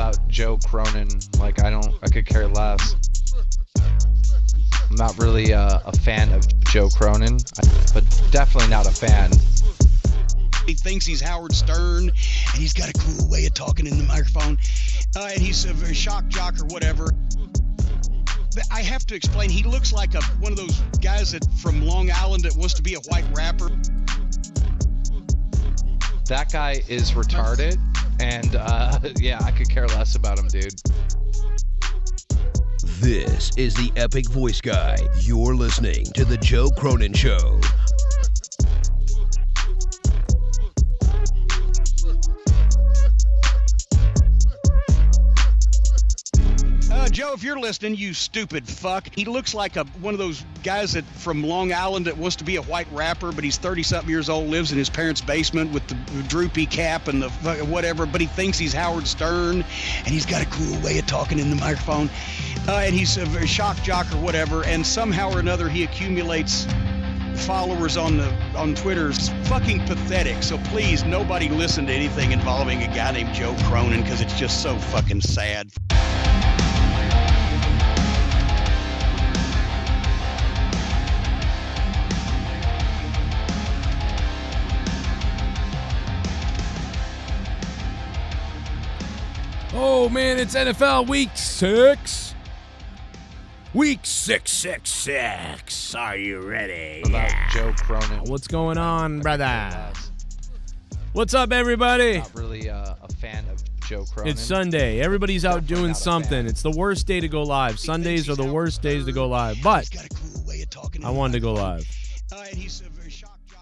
about Joe Cronin. Like, I could care less. I'm not really a fan of Joe Cronin, but definitely not a fan. He thinks he's Howard Stern, and he's got a cool way of talking in the microphone, and he's a very shock jock or whatever. But I have to explain, he looks like one of those guys from Long Island that wants to be a white rapper. That guy is retarded, and yeah, I could care less about him, dude. This is the Epic Voice Guy. You're listening to The Joe Cronin Show. Joe, if you're listening, you stupid fuck. He looks like one of those guys from Long Island that wants to be a white rapper, but he's 30-something years old, lives in his parents' basement with the droopy cap and the whatever, but he thinks he's Howard Stern, and he's got a cool way of talking in the microphone, and he's a very shock jock or whatever, and somehow or another he accumulates followers on Twitter. It's fucking pathetic. So please, nobody listen to anything involving a guy named Joe Cronin, because it's just so fucking sad. Oh, man, it's NFL Week 6. Week 666. Are you ready? About Joe Cronin. What's going on, brother? What's up, everybody? Not really a fan of Joe Cronin. It's Sunday. Everybody's out doing something. It's the worst day to go live. Sundays are the worst days to go live. But I wanted to go live.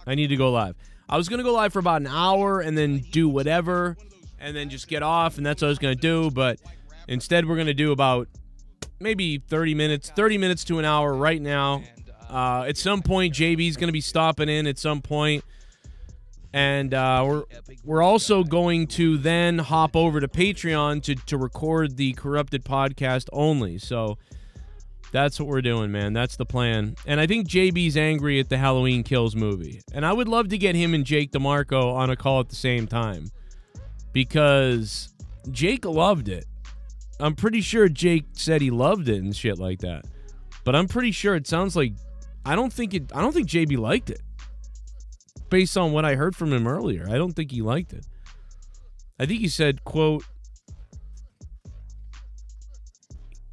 I need to go live. I was going to go live for about an hour and then do whatever and then just get off, and that's what I was going to do. But instead, we're going to do about maybe 30 minutes to an hour right now. At some point, JB's going to be stopping in at some point. And we're also going to then hop over to Patreon to record the Corrupted podcast only. So that's what we're doing, man. That's the plan. And I think JB's angry at the Halloween Kills movie. And I would love to get him and Jake DeMarco on a call at the same time, because Jake loved it. I'm pretty sure Jake said he loved it and shit like that. But I'm pretty sure it sounds like I don't think JB liked it. Based on what I heard from him earlier, I don't think he liked it. I think he said, quote,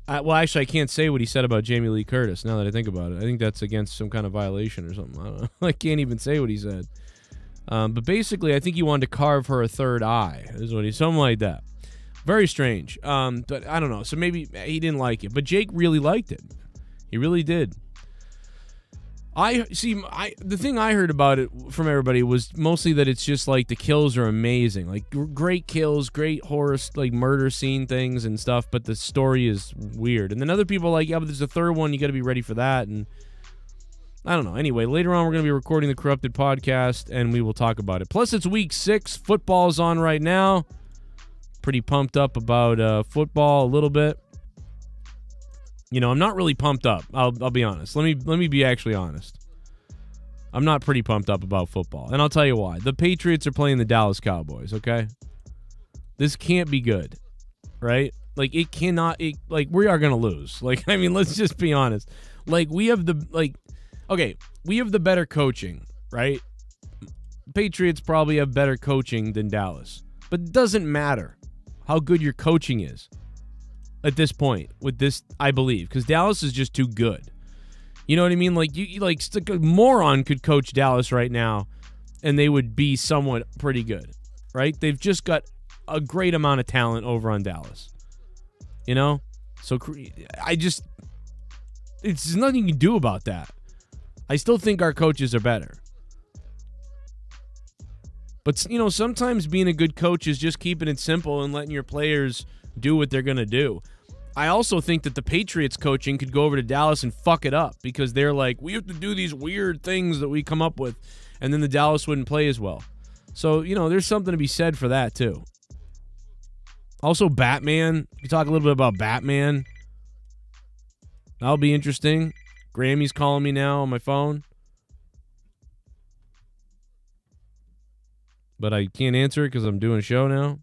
well, actually, I can't say what he said about Jamie Lee Curtis now that I think about it. I think that's against some kind of violation or something. I don't know. I can't even say what he said. But basically, I think he wanted to carve her a third eye. Is what something like that. Very strange. But I don't know. So maybe he didn't like it. But Jake really liked it. He really did. The thing I heard about it from everybody was mostly that it's just like the kills are amazing, like great kills, great horror, like murder scene things and stuff, but the story is weird. And then other people are like, yeah, but there's a third one, you got to be ready for that. And I don't know. Anyway, later on we're going to be recording the Corrupted podcast and we will talk about it. Plus it's week 6, football's on right now. Pretty pumped up about football a little bit. You know, I'm not really pumped up. I'll be honest. Let me be actually honest. I'm not pretty pumped up about football, and I'll tell you why. The Patriots are playing the Dallas Cowboys. Okay, this can't be good, right? Like it cannot. Like we are gonna lose. Like I mean, let's just be honest. Like we have the better coaching, right? Patriots probably have better coaching than Dallas, but it doesn't matter how good your coaching is. At this point, with this, I believe, because Dallas is just too good. You know what I mean? Like you like a moron could coach Dallas right now, and they would be somewhat pretty good, right? They've just got a great amount of talent over on Dallas. You know, so there's nothing you can do about that. I still think our coaches are better, but you know, sometimes being a good coach is just keeping it simple and letting your players do what they're gonna do. I also think that the Patriots coaching could go over to Dallas and fuck it up because they're like, we have to do these weird things that we come up with, and then the Dallas wouldn't play as well. So, you know, there's something to be said for that, too. Also, Batman. We talk a little bit about Batman. That'll be interesting. Grammy's calling me now on my phone. But I can't answer it because I'm doing a show now.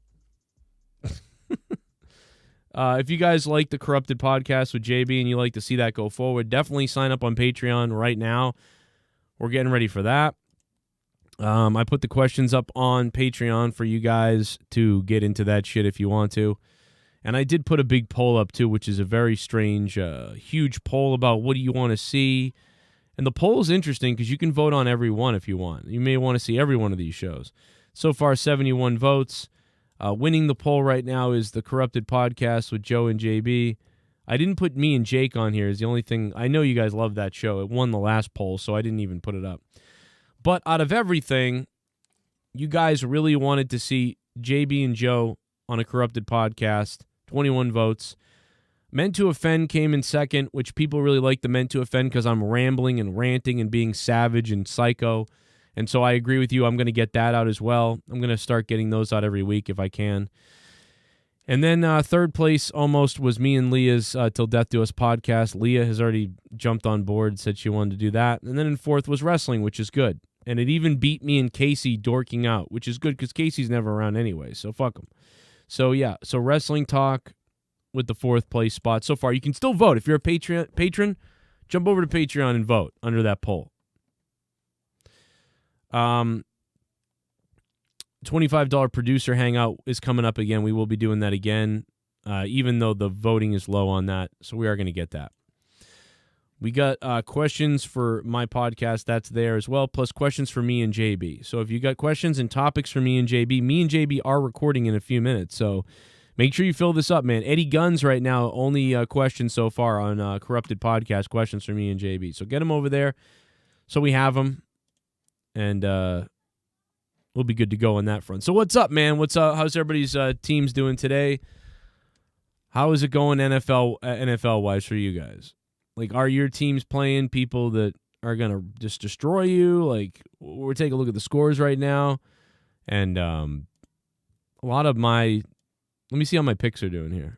If you guys like the Corrupted podcast with JB and you like to see that go forward, definitely sign up on Patreon right now. We're getting ready for that. I put the questions up on Patreon for you guys to get into that shit if you want to. And I did put a big poll up, too, which is a very strange, huge poll about what do you want to see. And the poll is interesting because you can vote on every one if you want. You may want to see every one of these shows. So far, 71 votes. Winning the poll right now is the Corrupted Podcast with Joe and JB. I didn't put me and Jake on here. Is the only thing. I know you guys love that show. It won the last poll, so I didn't even put it up. But out of everything, you guys really wanted to see JB and Joe on a Corrupted Podcast. 21 votes. Meant to Offend came in second, which people really like the Meant to Offend because I'm rambling and ranting and being savage and psycho. And so I agree with you. I'm going to get that out as well. I'm going to start getting those out every week if I can. And then third place almost was me and Leah's Till Death Do Us podcast. Leah has already jumped on board, said she wanted to do that. And then in fourth was wrestling, which is good. And it even beat me and Casey dorking out, which is good because Casey's never around anyway, so fuck him. So, yeah, so wrestling talk with the fourth place spot so far. You can still vote. If you're a patron, jump over to Patreon and vote under that poll. $25 producer hangout is coming up again. We will be doing that again, even though the voting is low on that. So we are going to get that. We got questions for my podcast. That's there as well, plus questions for me and JB. So if you got questions and topics for me and JB are recording in a few minutes. So make sure you fill this up, man. Eddie Guns right now, only questions so far on Corrupted Podcast, questions for me and JB. So get them over there so we have them, and we'll be good to go on that front. So what's up, man? What's up? How's everybody's teams doing today? How is it going NFL-wise for you guys? Like, are your teams playing people that are going to just destroy you? Like, we're taking a look at the scores right now. And a lot of my... Let me see how my picks are doing here.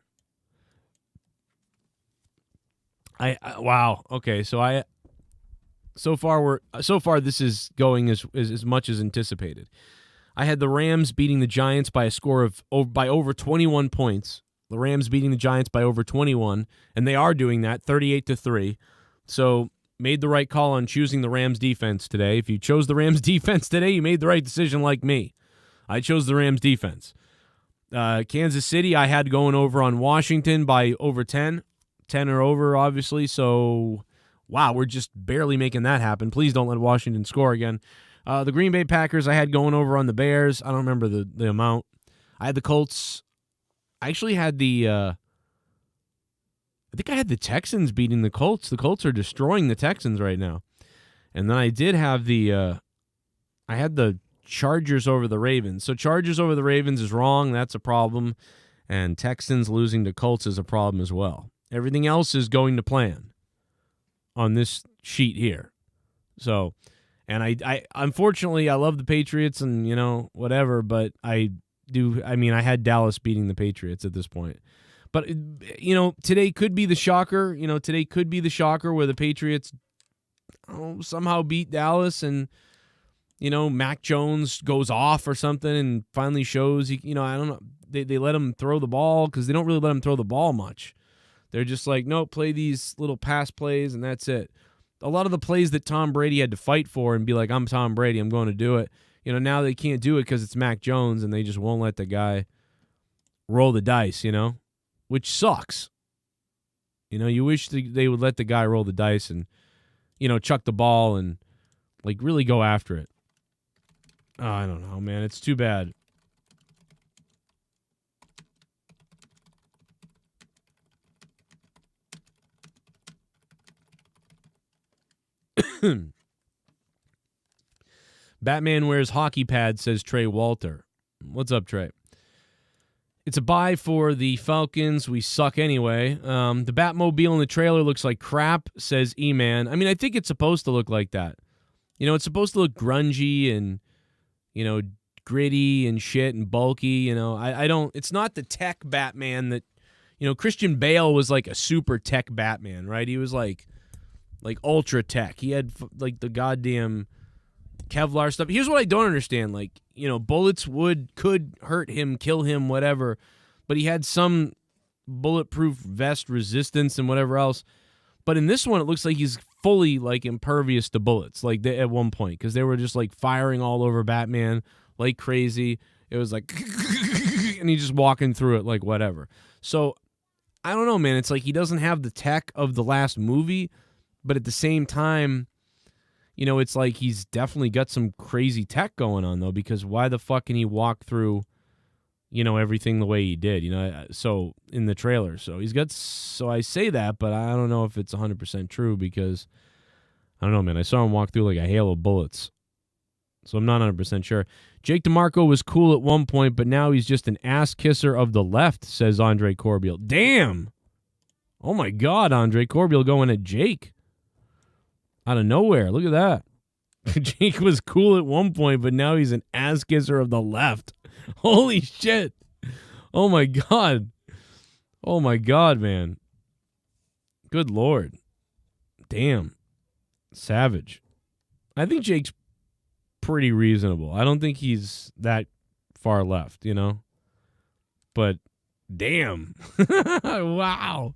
Wow. Okay, so so far this is going as much as anticipated. I had the Rams beating the Giants by a score of by over 21 points. The Rams beating the Giants by over 21, and they are doing that 38-3. So made the right call on choosing the Rams defense today. If you chose the Rams defense today, you made the right decision like me. I chose the Rams defense. Kansas City, I had going over on Washington by over 10 or over, obviously. So, wow, we're just barely making that happen. Please don't let Washington score again. The Green Bay Packers, I had going over on the Bears. I don't remember the amount. I had the Colts. I actually had I think I had the Texans beating the Colts. The Colts are destroying the Texans right now. And then I did have I had the Chargers over the Ravens. So Chargers over the Ravens is wrong. That's a problem. And Texans losing to Colts is a problem as well. Everything else is going to plan on this sheet here. So, and I unfortunately, I love the Patriots and, whatever, but I had Dallas beating the Patriots at this point. But, today could be the shocker. Today could be the shocker where the Patriots somehow beat Dallas and, Mac Jones goes off or something and finally shows, I don't know. They let him throw the ball because they don't really let him throw the ball much. They're just like, no, play these little pass plays and that's it. A lot of the plays that Tom Brady had to fight for and be like, I'm Tom Brady, I'm going to do it. Now they can't do it because it's Mac Jones and they just won't let the guy roll the dice, which sucks. You wish they would let the guy roll the dice and, chuck the ball and, really go after it. Oh, I don't know, man. It's too bad. Batman wears hockey pads, says Trey Walter. What's up, Trey? It's a bye for the Falcons. We suck anyway. The Batmobile in the trailer looks like crap, says E-Man. I mean, I think it's supposed to look like that. It's supposed to look grungy and, gritty and shit and bulky. I don't... It's not the tech Batman that... Christian Bale was like a super tech Batman, right? He was like ultra tech. He had the goddamn Kevlar stuff. Here's what I don't understand. Bullets could hurt him, kill him, whatever. But he had some bulletproof vest resistance and whatever else. But in this one, it looks like he's fully like impervious to bullets, like at one point, because they were just like firing all over Batman like crazy. It was like, and he's just walking through it like whatever. So I don't know, man. It's like he doesn't have the tech of the last movie, but at the same time, you know, it's like he's definitely got some crazy tech going on, though, because why the fuck can he walk through, you know, everything the way he did, you know, so in the trailer. So he's got, so I say that, but I don't know if it's 100% true because, I don't know, man. I saw him walk through like a hail of bullets. So I'm not 100% sure. Jake DeMarco was cool at one point, but now he's just an ass kisser of the left, says Andre Corbeil. Damn! Oh my God, Andre Corbeil going at Jake. Out of nowhere. Look at that. Jake was cool at one point, but now he's an ass kisser of the left. Holy shit. Oh my God. Oh my God, man. Good Lord. Damn. Savage. I think Jake's pretty reasonable. I don't think he's that far left, you know? But damn. Wow.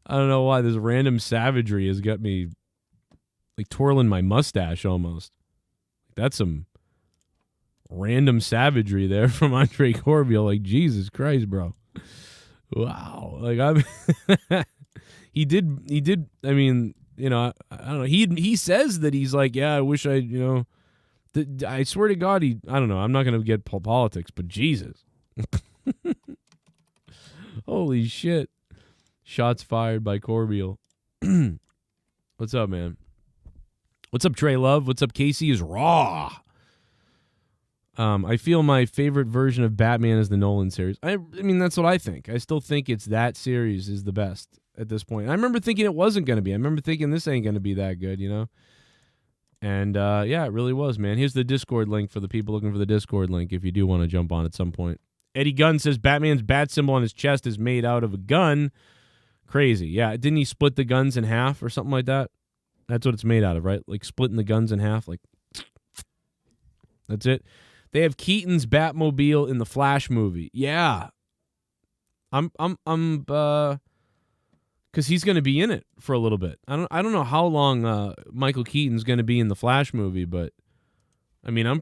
I don't know why this random savagery has got me like twirling my mustache almost. That's some random savagery there from Andre Corbeil. Like, Jesus Christ, bro. Wow. Like, he did, I mean, you know, I don't know. He says that he's like, yeah, I wish I, you know, I swear to God, I don't know. I'm not going to get politics, but Jesus. Holy shit. Shots fired by Corbeil. What's up, man? What's up, Trey Love? What's up, Casey? Is raw. I feel my favorite version of Batman is the Nolan series. I mean, that's what I think. I still think it's that series is the best at this point. I remember thinking it wasn't going to be. I remember thinking this ain't going to be that good, you know? And, yeah, it really was, man. Here's the Discord link for the people looking for the Discord link if you do want to jump on at some point. Eddie Gunn says Batman's bat symbol on his chest is made out of a gun. Crazy. Yeah, didn't he split the guns in half or something like that? That's what it's made out of, right? Like splitting the guns in half. Like, that's it. They have Keaton's Batmobile in the Flash movie. Yeah. I'm because he's going to be in it for a little bit. I don't know how long Michael Keaton's going to be in the Flash movie, but I mean,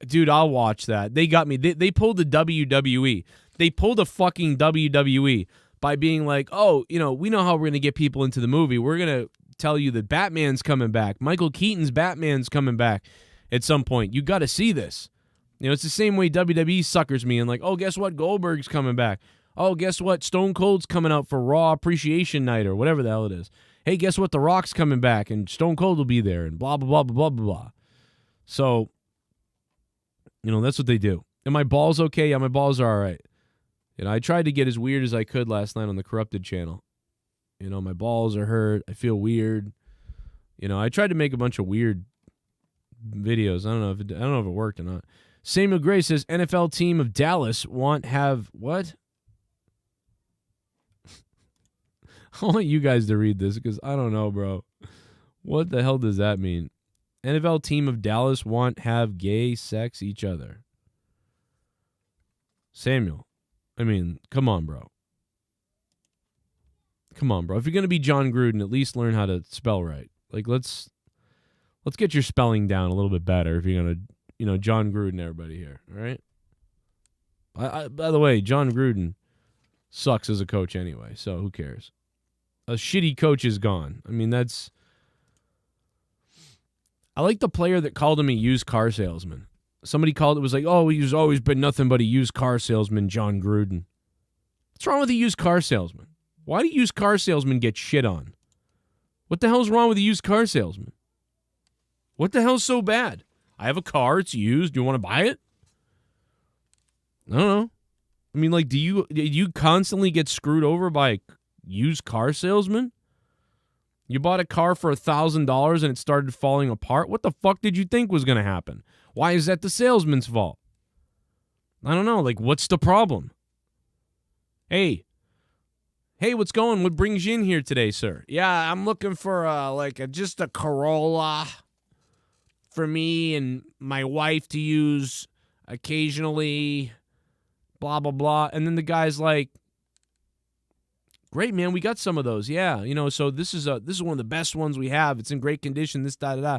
dude, I'll watch that. They got me. They pulled the WWE. They pulled a fucking WWE by being like, oh, you know, we know how we're going to get people into the movie. We're going to tell you that Batman's coming back. Michael Keaton's Batman's coming back at some point. You got to see this. You know, it's the same way WWE suckers me and like, oh, guess what? Goldberg's coming back. Oh, guess what? Stone Cold's coming out for Raw Appreciation Night or whatever the hell it is. Hey, guess what? The Rock's coming back and Stone Cold will be there and blah, blah, blah, blah, blah, blah, blah. So, you know, that's what they do. And my balls okay? Yeah, my balls are all right. You know, I tried to get as weird as I could last night on the Corrupted channel. You know, my balls are hurt. I feel weird. You know, I tried to make a bunch of weird videos. I don't know if it worked or not. Samuel Gray says NFL team of Dallas have what? I want you guys to read this because I don't know, bro. What the hell does that mean? NFL team of Dallas have gay sex each other. Samuel, I mean, come on, bro. Come on, bro. If you're going to be John Gruden, at least learn how to spell right. Like, let's get your spelling down a little bit better if you're going to, you know, John Gruden everybody here, all right? By the way, John Gruden sucks as a coach anyway, so who cares? A shitty coach is gone. I mean, I like the player that called him a used car salesman. Somebody called it, was like, oh, he's always been nothing but a used car salesman, John Gruden. What's wrong with a used car salesman? Why do used car salesmen get shit on? What the hell's wrong with a used car salesman? What the hell's so bad? I have a car, it's used. Do you want to buy it? I don't know. I mean, like, do you constantly get screwed over by a used car salesman? You bought a car for $1,000 and it started falling apart? What the fuck did you think was going to happen? Why is that the salesman's fault? I don't know. Like, what's the problem? Hey, what's going? What brings you in here today, sir? Yeah, I'm looking for just a Corolla for me and my wife to use occasionally, blah, blah, blah. And then the guy's like, Great, man. We got some of those. Yeah, so this is one of the best ones we have. It's in great condition. This da.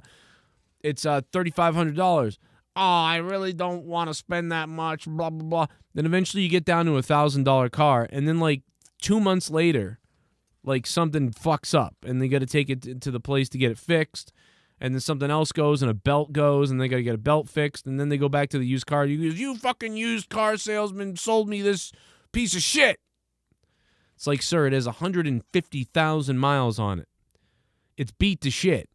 It's $3,500. Oh, I really don't want to spend that much. Blah blah blah. Then eventually you get down to $1,000 car, and then like 2 months later, like something fucks up, and they got to take it to the place to get it fixed. And then something else goes, and a belt goes, and they got to get a belt fixed. And then they go back to the used car. You fucking used car salesman sold me this piece of shit. It's like, sir, it has 150,000 miles on it. It's beat to shit.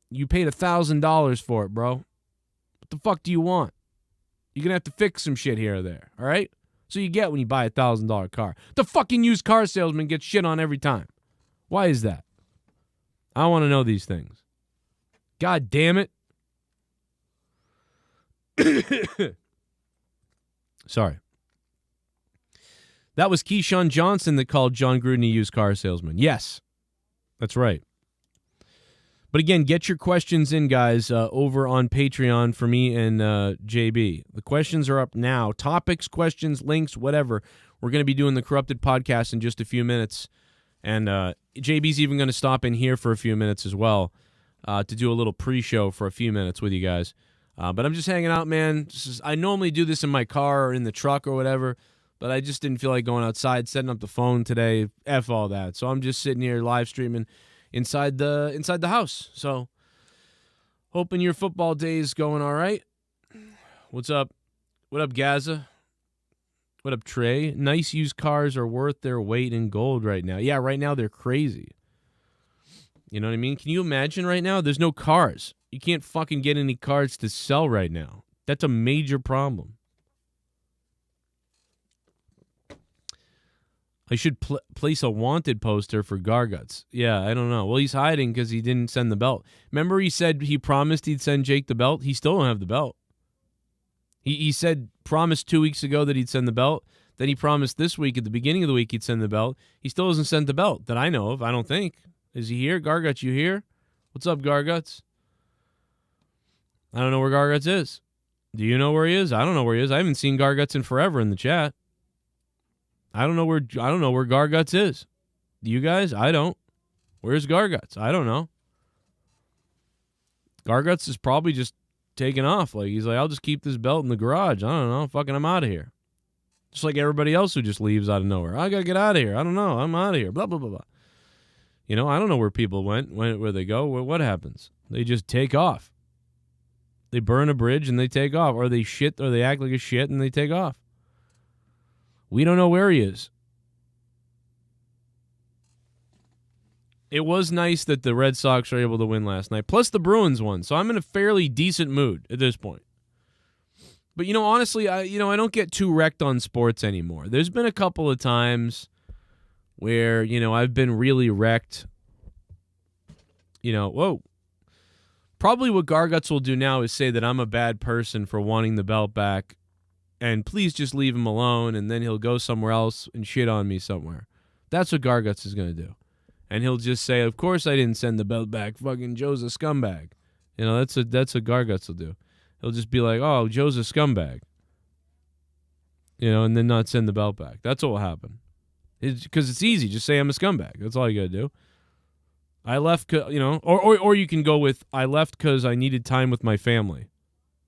You paid $1,000 for it, bro. What the fuck do you want? You're going to have to fix some shit here or there, all right? So you get when you buy a $1,000 car. The fucking used car salesman gets shit on every time. Why is that? I want to know these things. God damn it. Sorry. That was Keyshawn Johnson that called John Gruden a used car salesman. Yes, that's right. But again, get your questions in, guys, over on Patreon for me and JB. The questions are up now. Topics, questions, links, whatever. We're going to be doing the Corrupted podcast in just a few minutes. And JB's even going to stop in here for a few minutes as well to do a little pre-show for a few minutes with you guys. But I'm just hanging out, man. I normally do this in my car or in the truck or whatever, but I just didn't feel like going outside, setting up the phone today. F all that. So I'm just sitting here live streaming inside the house. So hoping your football day is going all right. What's up? What up, Gaza? What up, Trey? Nice used cars are worth their weight in gold right now. Yeah, right now they're crazy. You know what I mean? Can you imagine right now? There's no cars. You can't fucking get any cars to sell right now. That's a major problem. I should place a wanted poster for Garguts. Yeah, I don't know. Well, he's hiding because he didn't send the belt. Remember he said he promised he'd send Jake the belt? He still don't have the belt. He said, promised 2 weeks ago that he'd send the belt. Then he promised this week, at the beginning of the week, he'd send the belt. He still hasn't sent the belt that I know of, I don't think. Is he here? Garguts, you here? What's up, Garguts? I don't know where Garguts is. Do you know where he is? I don't know where he is. I haven't seen Garguts in forever in the chat. I don't know where Garguts is. Do you guys? I don't. Where's Garguts? I don't know. Garguts is probably just taking off. Like, he's like, I'll just keep this belt in the garage. I don't know. Fucking, I'm out of here. Just like everybody else who just leaves out of nowhere. I got to get out of here. I don't know. I'm out of here. Blah, blah, blah, blah. You know, I don't know where people went, where they go. What happens? They just take off. They burn a bridge and they take off. Or they shit, or they act like a shit and they take off. We don't know where he is. It was nice that the Red Sox were able to win last night. Plus the Bruins won. So I'm in a fairly decent mood at this point. But, you know, honestly, I don't get too wrecked on sports anymore. There's been a couple of times where, you know, I've been really wrecked. You know, whoa. Probably what Garguts will do now is say that I'm a bad person for wanting the belt back. And please just leave him alone. And then he'll go somewhere else and shit on me somewhere. That's what Garguts is going to do. And he'll just say, of course I didn't send the belt back. Fucking Joe's a scumbag. You know, that's what Garguts will do. He'll just be like, oh, Joe's a scumbag. You know, and then not send the belt back. That's what will happen. Because it's easy. Just say I'm a scumbag. That's all you got to do. I left, you know, or you can go with, I left because I needed time with my family.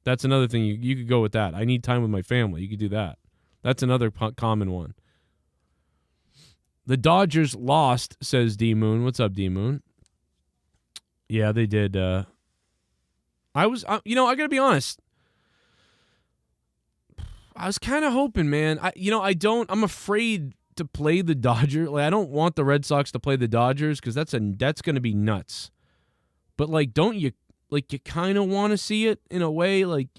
That's another thing. You could go with that. I need time with my family. You could do that. That's another common one. The Dodgers lost, says D-Moon. What's up, D-Moon? Yeah, they did. I got to be honest. I was kind of hoping, man. I'm afraid to play the Dodgers. Like, I don't want the Red Sox to play the Dodgers because that's going to be nuts. But, like, don't you, like, you kind of want to see it in a way, like,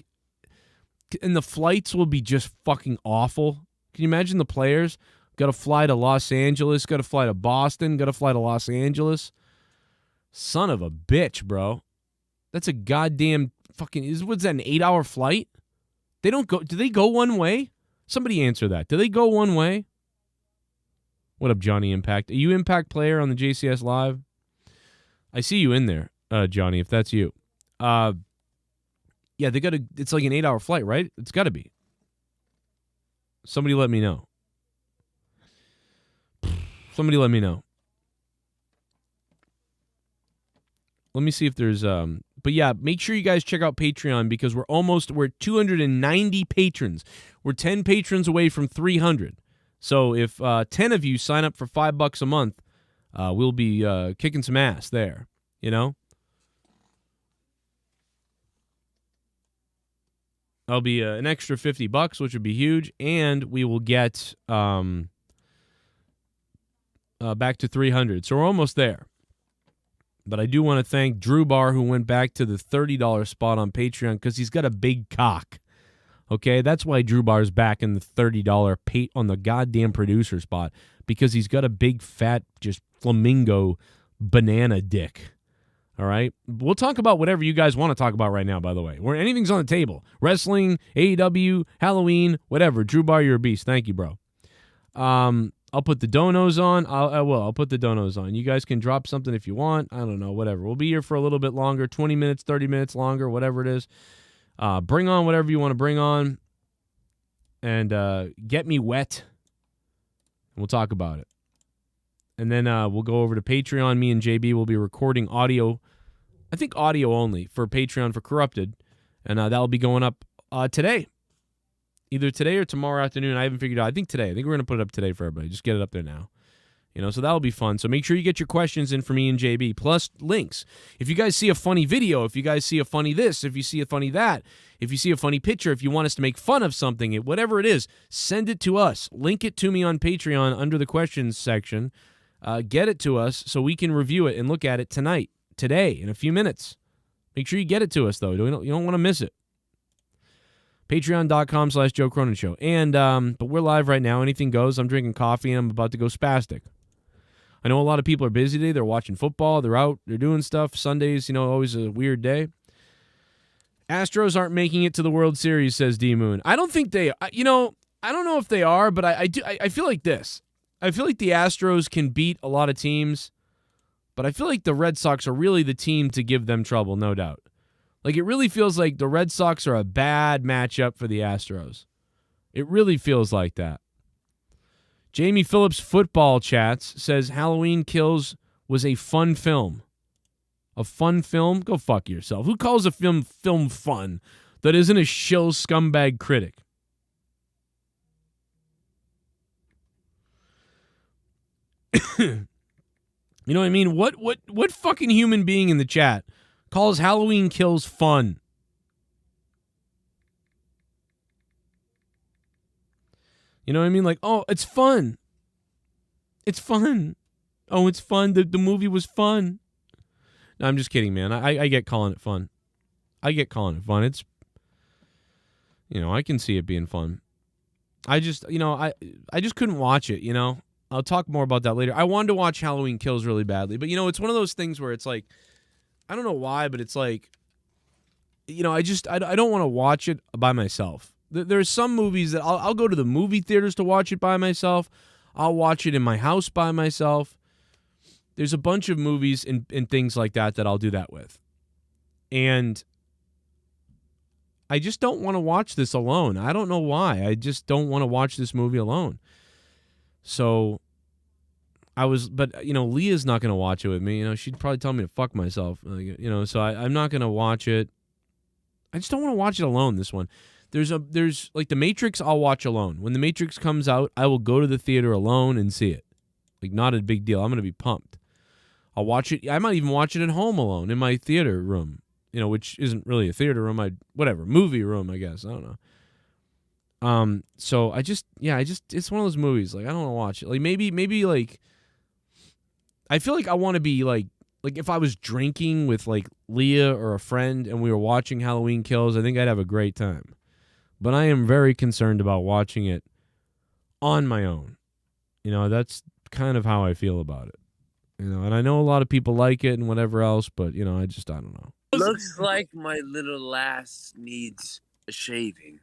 and the flights will be just fucking awful. Can you imagine the players? Got to fly to Los Angeles, got to fly to Boston, got to fly to Los Angeles. Son of a bitch, bro. That's a goddamn fucking, what's that, an 8-hour flight? They don't go, do they go one way? Somebody answer that. Do they go one way? What up, Johnny Impact? Are you Impact player on the JCS Live? I see you in there, Johnny, if that's you. Yeah, it's like an 8-hour flight, right? It's got to be. Somebody let me know. Somebody let me know. Let me see if there's but yeah, make sure you guys check out Patreon because we're at 290 patrons. We're 10 patrons away from 300. So if 10 of you sign up for $5 a month, we'll be kicking some ass there, you know? That'll be an extra $50, which would be huge, and we will get back to 300. So we're almost there. But I do want to thank Drew Bar, who went back to the $30 spot on Patreon because he's got a big cock. Okay, that's why Drew Bar's back in the $30 on the goddamn producer spot, because he's got a big, fat, just flamingo banana dick. All right? We'll talk about whatever you guys want to talk about right now, by the way. Where anything's on the table. Wrestling, AEW, Halloween, whatever. Drew Bar, you're a beast. Thank you, bro. I'll put the donos on. I'll put the donos on. You guys can drop something if you want. I don't know, whatever. We'll be here for a little bit longer, 20 minutes, 30 minutes longer, whatever it is. Bring on whatever you want to bring on. And get me wet. And we'll talk about it. And then we'll go over to Patreon. Me and JB will be recording audio. I think audio only for Patreon for Corrupted. And that'll be going up today. Either today or tomorrow afternoon. I haven't figured out. I think today. I think we're going to put it up today for everybody. Just get it up there now. You know, so that'll be fun. So make sure you get your questions in for me and JB, plus links. If you guys see a funny video, if you guys see a funny this, if you see a funny that, if you see a funny picture, if you want us to make fun of something, whatever it is, send it to us. Link it to me on Patreon under the questions section. Get it to us so we can review it and look at it tonight, today, in a few minutes. Make sure you get it to us, though. You don't want to miss it. Patreon.com/Joe Cronin Show. And, but we're live right now. Anything goes. I'm drinking coffee and I'm about to go spastic. I know a lot of people are busy today. They're watching football. They're out. They're doing stuff. Sundays, always a weird day. Astros aren't making it to the World Series, says D-Moon. I don't think they, I don't know if they are, but I feel like this. I feel like the Astros can beat a lot of teams, but I feel like the Red Sox are really the team to give them trouble, no doubt. Like, it really feels like the Red Sox are a bad matchup for the Astros. It really feels like that. Jamie Phillips Football Chats says Halloween Kills was a fun film. A fun film? Go fuck yourself. Who calls a film fun that isn't a shill scumbag critic? You know what I mean? What fucking human being in the chat calls Halloween Kills fun? You know what I mean? Like, oh, it's fun. It's fun. Oh, it's fun. The movie was fun. No, I'm just kidding, man. I get calling it fun. I get calling it fun. It's, I can see it being fun. I just, I just couldn't watch it, I'll talk more about that later. I wanted to watch Halloween Kills really badly, but, it's one of those things where it's like, I don't know why, but it's like, I don't want to watch it by myself. There's some movies that I'll go to the movie theaters to watch it by myself. I'll watch it in my house by myself. There's a bunch of movies and things like that I'll do that with. And I just don't want to watch this alone. I don't know why. I just don't want to watch this movie alone. So but Leah's not going to watch it with me. She'd probably tell me to fuck myself. So I'm not going to watch it. I just don't want to watch it alone, this one. There's like The Matrix, I'll watch alone. When The Matrix comes out, I will go to the theater alone and see it. Like, not a big deal. I'm going to be pumped. I'll watch it. I might even watch it at home alone in my theater room, which isn't really a theater room. Movie room, I guess. I don't know. So it's one of those movies. Like, I don't want to watch it. Like, maybe like, I feel like I want to be like if I was drinking with like Leah or a friend and we were watching Halloween Kills, I think I'd have a great time. But I am very concerned about watching it on my own. That's kind of how I feel about it. And I know a lot of people like it and whatever else, but, I don't know. Looks like my little lass needs a shaving.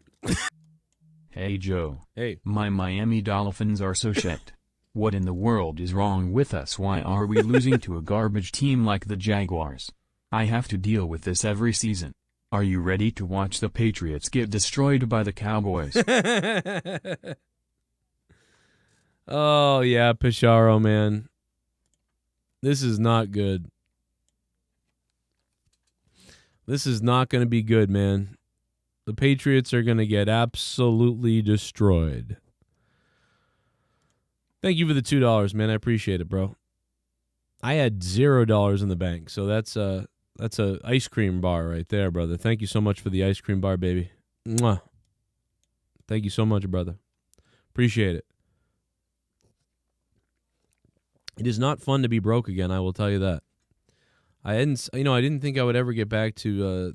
Hey, Joe. Hey. My Miami Dolphins are so shit. What in the world is wrong with us? Why are we losing to a garbage team like the Jaguars? I have to deal with this every season. Are you ready to watch the Patriots get destroyed by the Cowboys? Oh, yeah, Pisharo, man. This is not good. This is not going to be good, man. The Patriots are going to get absolutely destroyed. Thank you for the $2, man. I appreciate it, bro. I had $0 in the bank, so that's a ice cream bar right there, brother. Thank you so much for the ice cream bar, baby. Mwah. Thank you so much, brother. Appreciate it. It is not fun to be broke again, I will tell you that. I didn't think I would ever get back to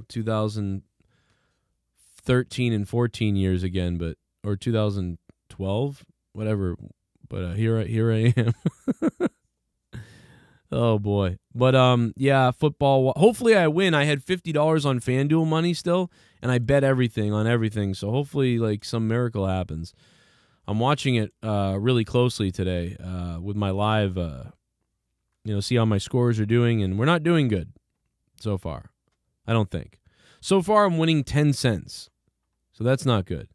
2013 and 14 years again, or 2012, whatever. But here I am. Oh boy. But yeah, football. Hopefully I win. I had $50 on FanDuel money still, and I bet everything on everything. So hopefully like some miracle happens. I'm watching it really closely today with my live, see how my scores are doing, and we're not doing good so far. I don't think. So far, I'm winning 10 cents, so that's not good.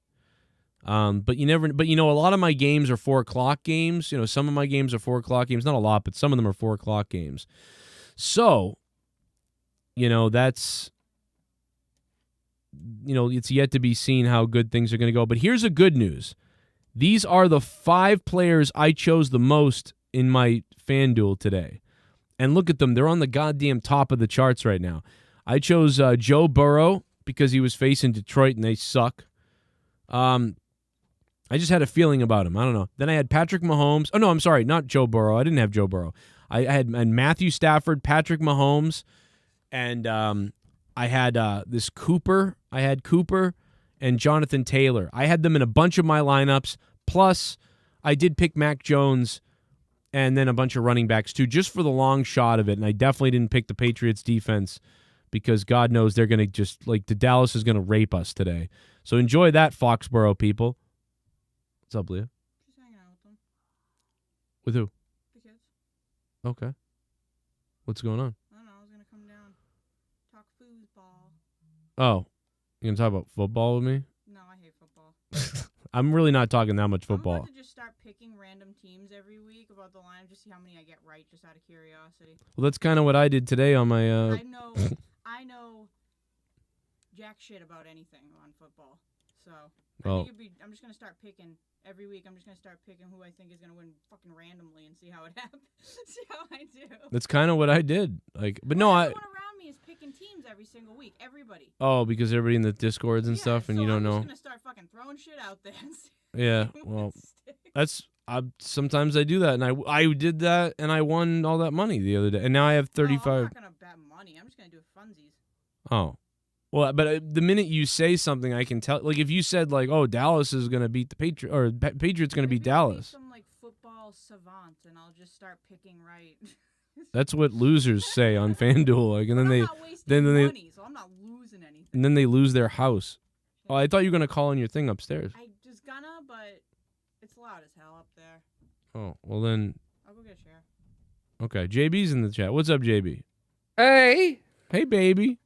But a lot of my games are 4:00 games. Some of my games are 4:00 games. Not a lot, but some of them are 4:00 games. So, that's. It's yet to be seen how good things are going to go. But here's the good news. These are the 5 players I chose the most in my FanDuel today. And look at them. They're on the goddamn top of the charts right now. I chose Joe Burrow because he was facing Detroit and they suck. I just had a feeling about him. I don't know. Then I had Patrick Mahomes. Oh, no, I'm sorry. Not Joe Burrow. I didn't have Joe Burrow. I had Matthew Stafford, Patrick Mahomes, and I had this Cooper. I had Cooper and Jonathan Taylor. I had them in a bunch of my lineups. Plus, I did pick Mac Jones and then a bunch of running backs too, just for the long shot of it. And I definitely didn't pick the Patriots defense because God knows they're going to the Dallas is going to rape us today. So enjoy that, Foxborough people. What's up, Leah? Just hanging out with them. With who? The kids. Okay. What's going on? I don't know. I was going to come down, talk foosball. Oh, you going to talk about football with me? No, I hate football. I'm really not talking that much football. I'm about to just start picking random teams every week about the line, just see how many I get right, just out of curiosity. Well, that's kind of what I did today on my... I know jack shit about anything on football. So, well, I'm just going to start picking every week. I'm just going to start picking who I think is going to win fucking randomly and see how it happens. See how I do. That's kind of what I did. Everyone around me is picking teams every single week. Everybody. Oh, because everybody in the Discords and stuff, and so you don't know. I'm just going to start fucking throwing shit out there. And see yeah, well, sometimes I do that, and I did that, and I won all that money the other day, and now I have 35. I'm not going to bet money. I'm just going to do funsies. Oh. Well, but the minute you say something, I can tell. Like, if you said, oh, Dallas is going to beat the Patriots, or Patriots going to beat Dallas. Some, football savant, and I'll just start picking right. That's what losers say on FanDuel. And then I'm not wasting money, so I'm not losing anything. And then they lose their house. Oh, I thought you were going to call on your thing upstairs. I was gonna, but it's loud as hell up there. Oh, well then. I'll go get a share. Okay, JB's in the chat. What's up, JB? Hey. Hey, baby.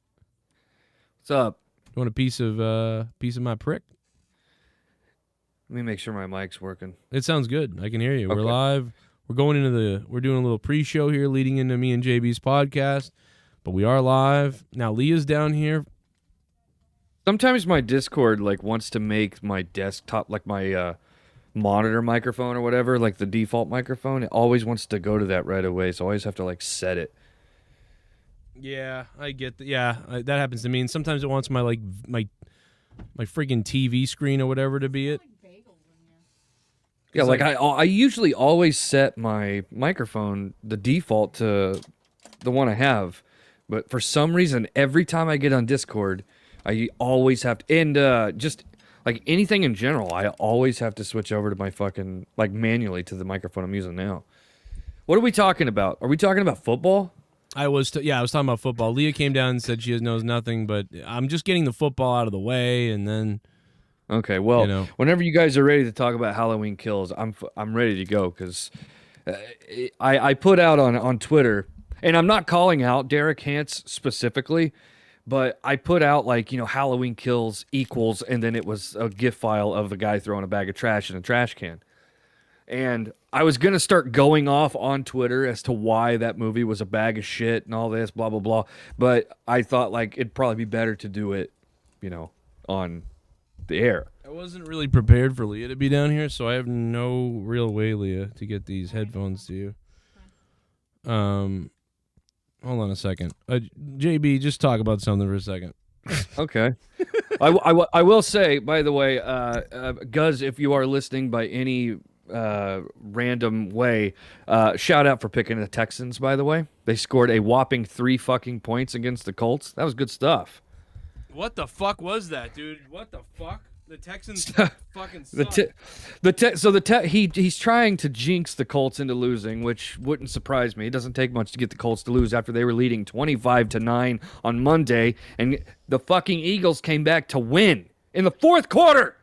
What's up? You want a piece of my prick? Let me make sure my mic's working. It sounds good. I can hear you. Okay. We're live. We're doing a little pre-show here leading into me and JB's podcast, but we are live. Now Leah's down here. Sometimes my Discord wants to make my desktop my monitor microphone or whatever, the default microphone. It always wants to go to that right away, so I always have to set it. Yeah, I get that. Yeah, that happens to me. And sometimes it wants my my freaking TV screen or whatever to be it. Yeah, I usually always set my microphone the default to the one I have, but for some reason every time I get on Discord, I always have to, and just anything in general, I always have to switch over to my fucking manually to the microphone I'm using now. What are we talking about? Are we talking about football? I was talking about football. Leah came down and said she knows nothing, but I'm just getting the football out of the way, and then. Okay, well, whenever you guys are ready to talk about Halloween Kills, I'm ready to go because I put out on Twitter, and I'm not calling out Derek Hance specifically, but I put out Halloween Kills equals, and then it was a GIF file of the guy throwing a bag of trash in a trash can. And I was going to start going off on Twitter as to why that movie was a bag of shit and all this, blah, blah, blah. But I thought, like, it'd probably be better to do it, on the air. I wasn't really prepared for Leah to be down here, so I have no real way, Leah, to get these headphones to you. Hold on a second. JB, just talk about something for a second. Okay. I will say, by the way, Guz, if you are listening by any random way, shout out for picking the Texans, by the way. They scored a whopping 3 fucking points against the Colts. That was good stuff. What the fuck was that, dude? What the fuck? The Texans fucking suck. He's trying to jinx the Colts into losing, which wouldn't surprise me. It doesn't take much to get the Colts to lose after they were leading 25-9 on Monday, and the fucking Eagles came back to win in the fourth quarter.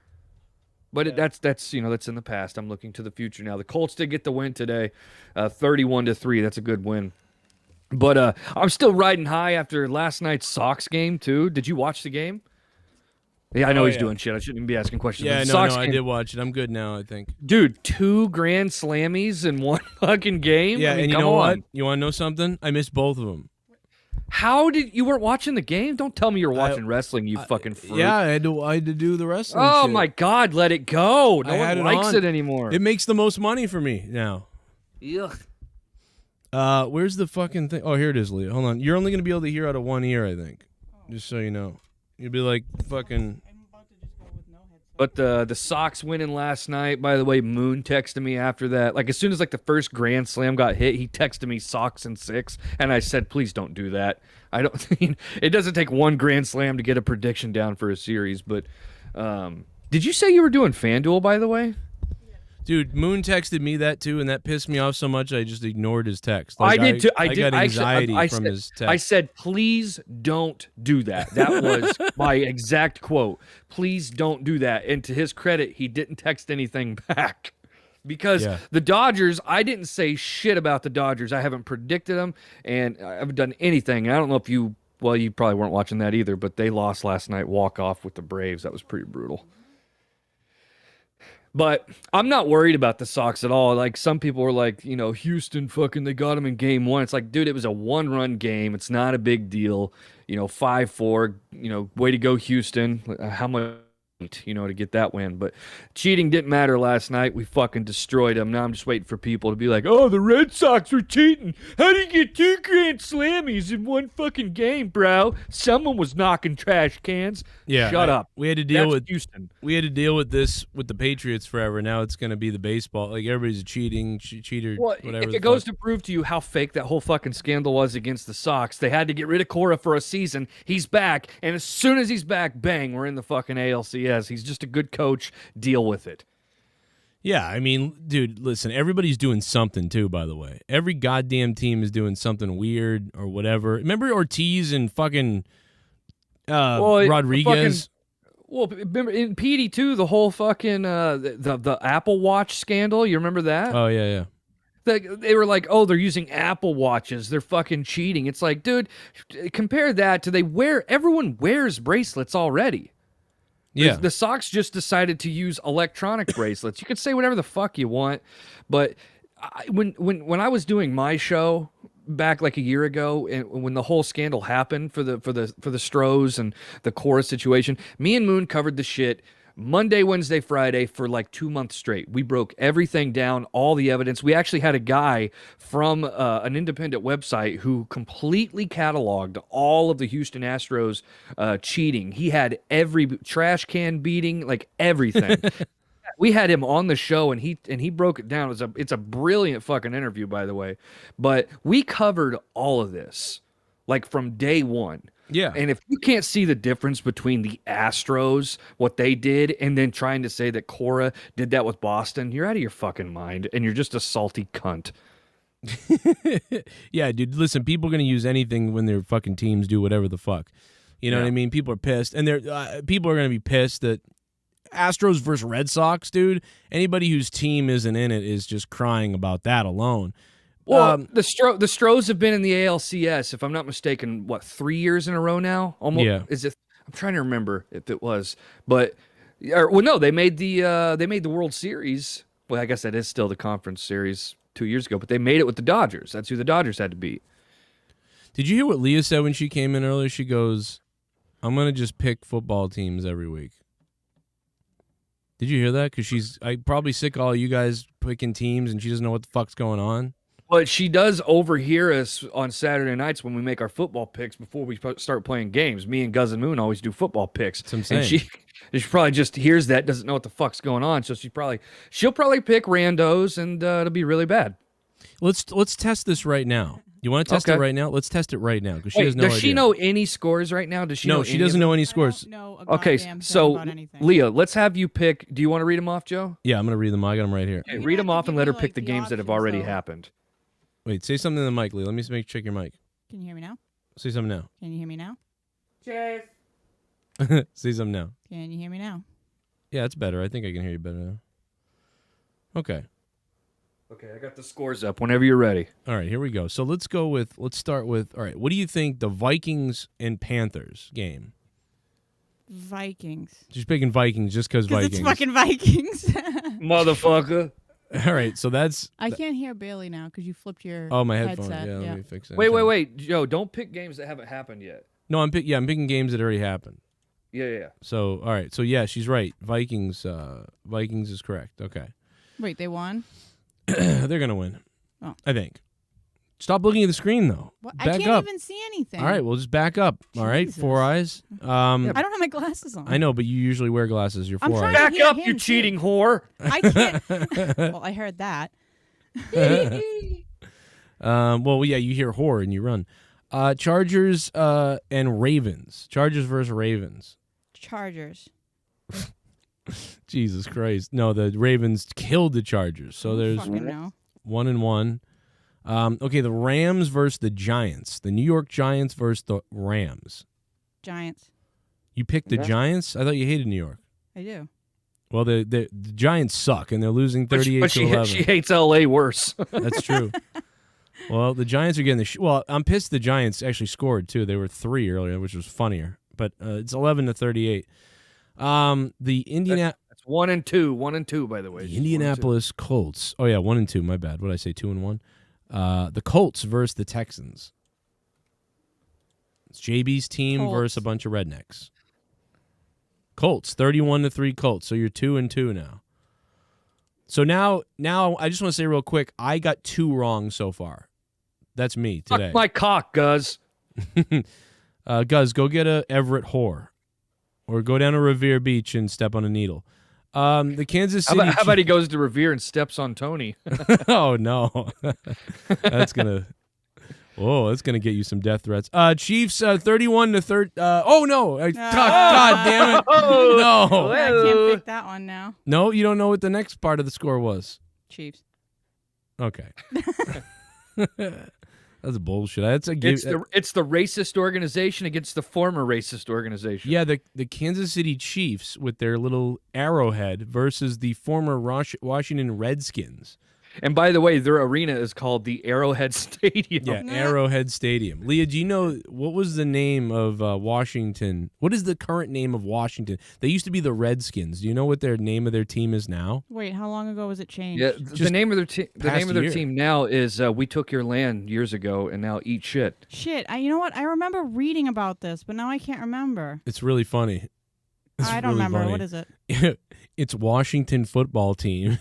But that's in the past. I'm looking to the future now. The Colts did get the win today, 31-3. That's a good win. But I'm still riding high after last night's Sox game too. Did you watch the game? Yeah, I know he's doing shit. I shouldn't even be asking questions. Yeah, no, I did watch it. I'm good now, I think. Dude, 2 grand slammies in one fucking game? Yeah, I mean, and you know what? You want to know something? I missed both of them. How did you weren't watching the game? Don't tell me you were watching wrestling, you fucking fruit. Yeah, I had to do the wrestling Oh shit. my God, let it go. No one likes it anymore. It makes the most money for me now. Ugh. Where's the fucking thing? Oh, here it is, Leah. Hold on. You're only going to be able to hear out of one ear, I think. Just so you know. You'll be like fucking... But the Sox winning last night, by the way, Moon texted me after that. Like, as soon as, like, the first Grand Slam got hit, he texted me Sox in 6, and I said, please don't do that. I don't think... It doesn't take one Grand Slam to get a prediction down for a series, but... did you say you were doing FanDuel, by the way? Dude, Moon texted me that too, and that pissed me off so much I just ignored his text. Like, I did too. I got anxiety from his text. I said, please don't do that. That was my exact quote. Please don't do that. And to his credit, he didn't text anything back. Because the Dodgers, I didn't say shit about the Dodgers. I haven't predicted them, and I haven't done anything. I don't know if you probably weren't watching that either, but they lost last night, walk-off with the Braves. That was pretty brutal. But I'm not worried about the Sox at all. Like, some people were like, Houston fucking, they got them in game 1. It's like, dude, it was a 1-run game. It's not a big deal. 5-4, way to go, Houston. How much, to get that win. But cheating didn't matter last night. We fucking destroyed them. Now I'm just waiting for people to be like, oh, the Red Sox were cheating. How do you get 2 grand slammies in one fucking game, bro? Someone was knocking trash cans. Yeah, Shut up. We had to deal with Houston. We had to deal with this with the Patriots forever. Now it's going to be the baseball. Like, everybody's a cheater, well, whatever. It goes to prove to you how fake that whole fucking scandal was against the Sox. They had to get rid of Cora for a season. He's back, and as soon as he's back, bang, we're in the fucking ALCS. He's just a good coach. Deal with it. Yeah, I mean, dude, listen, everybody's doing something too, by the way. Every goddamn team is doing something weird or whatever. Remember Ortiz and fucking Rodriguez? Remember in PD too, the whole fucking the Apple Watch scandal. You remember that? Oh yeah. They were like, oh, they're using Apple Watches. They're fucking cheating. It's like, dude, compare that to everyone wears bracelets already. Yeah. The Sox just decided to use electronic bracelets. You can say whatever the fuck you want, but when I was doing my show back like a year ago, and when the whole scandal happened for the Stros and the Cora situation, me and Moon covered the shit Monday, Wednesday, Friday for like 2 months straight. We broke everything down, all the evidence. We actually had a guy from an independent website who completely cataloged all of the Houston Astros cheating. He had every trash can beating, like everything. We had him on the show, and he broke it down. It's a brilliant fucking interview, by the way. But we covered all of this, like from day one. Yeah. And if you can't see the difference between the Astros, what they did, and then trying to say that Cora did that with Boston, you're out of your fucking mind, and you're just a salty cunt. Yeah, dude, listen, people are going to use anything when their fucking teams do whatever the fuck. You know what I mean? People are pissed, and people are going to be pissed that Astros versus Red Sox, dude, anybody whose team isn't in it is just crying about that alone. Well, the Stros have been in the ALCS, if I'm not mistaken, 3 years in a row now? Almost. Yeah. Is it? I'm trying to remember if it was, but no, they made the World Series Well, I guess that is still the conference series 2 years ago, but they made it with the Dodgers. That's who the Dodgers had to beat. Did you hear what Leah said when she came in earlier? She goes, I'm going to just pick football teams every week. Did you hear that? Because she's probably sick of all you guys picking teams, and she doesn't know what the fuck's going on. But she does overhear us on Saturday nights when we make our football picks before we start playing games. Me and Guz and Moon always do football picks. That's what I'm saying. And she probably just hears that, doesn't know what the fuck's going on. So she'll probably pick randos, and it'll be really bad. Let's test this right now. You want to test it right now? Let's test it right now because she has no idea. Does she know any scores right now? Does she? No, she doesn't know any scores. Okay, so Leah, let's have you pick. Do you want to read them off, Joe? Yeah, I'm gonna read them. I got them right here. Okay, read them off and let her pick the games that have already happened. Wait, say something to the mic, Leah. Let me check your mic. Can you hear me now? Say something now. Can you hear me now? Cheers. Say something now. Can you hear me now? Yeah, it's better. I think I can hear you better now. Okay. Okay, I got the scores up whenever you're ready. All right, here we go. So let's start with, all right, what do you think the Vikings and Panthers game? Vikings. Just picking Vikings just because Vikings. It's fucking Vikings. Motherfucker. All right, so that's... I can't hear Bailey now because you flipped your my headphone. headset. Yeah, let me fix that. Wait. Joe, don't pick games that haven't happened yet. No, I'm picking games that already happened. Yeah. So, all right. So, yeah, she's right. Vikings is correct. Okay. Wait, they won? They're going to win. Oh. I think. Stop looking at the screen, though. What? Back I can't up. even see anything. All right, well, just back up. All right, Jesus. 4 eyes. I don't have my glasses on. I know, but you usually wear glasses. You're 4 eyes. Back up, you cheating whore. I can't. Well, I heard that. Well, yeah, you hear whore and you run. Chargers and Ravens. Chargers versus Ravens. Chargers. Jesus Christ. No, the Ravens killed the Chargers. So there's 1-1. Okay, the Rams versus the Giants. The New York Giants versus the Rams. Giants. You picked the Giants? I thought you hated New York. I do. Well, the Giants suck, and they're losing 38-11. She hates L.A. worse. That's true. Well, the Giants are getting well, I'm pissed the Giants actually scored, too. They were 3 earlier, which was funnier. But it's 11-38. The Indiana... That's 1 and 2. 1 and 2, by the way. The Indianapolis Colts. Oh, yeah, 1 and 2. My bad. What did I say, 2 and 1? The Colts versus the Texans. It's JB's team versus a bunch of rednecks. Colts, 31-3 Colts. So you're 2 and 2 now. So now I just want to say real quick, I got 2 wrong so far. That's me today. Fuck my cock, Guz. Guz, go get a Everett whore. Or go down to Revere Beach and step on a needle. The Kansas City... How about he goes to Revere and steps on Tony? Oh, no. That's going to get you some death threats. Chiefs 31-30. Oh, no. God damn it. No. I can't pick that one now. No, you don't know what the next part of the score was. Chiefs. Okay. That's bullshit. It's the racist organization against the former racist organization. Yeah, the Kansas City Chiefs with their little arrowhead versus the former Washington Redskins. And by the way, their arena is called the Arrowhead Stadium. Yeah, Arrowhead Stadium. Leah, do you know what was the name of Washington? What is the current name of Washington? They used to be the Redskins. Do you know what their name of their team is now? Wait, how long ago was it changed? Yeah, the name of their team now is "We took your land years ago, and now eat shit." Shit, you know what? I remember reading about this, but now I can't remember. It's really funny. I don't remember. Funny. What is it? It's Washington football team.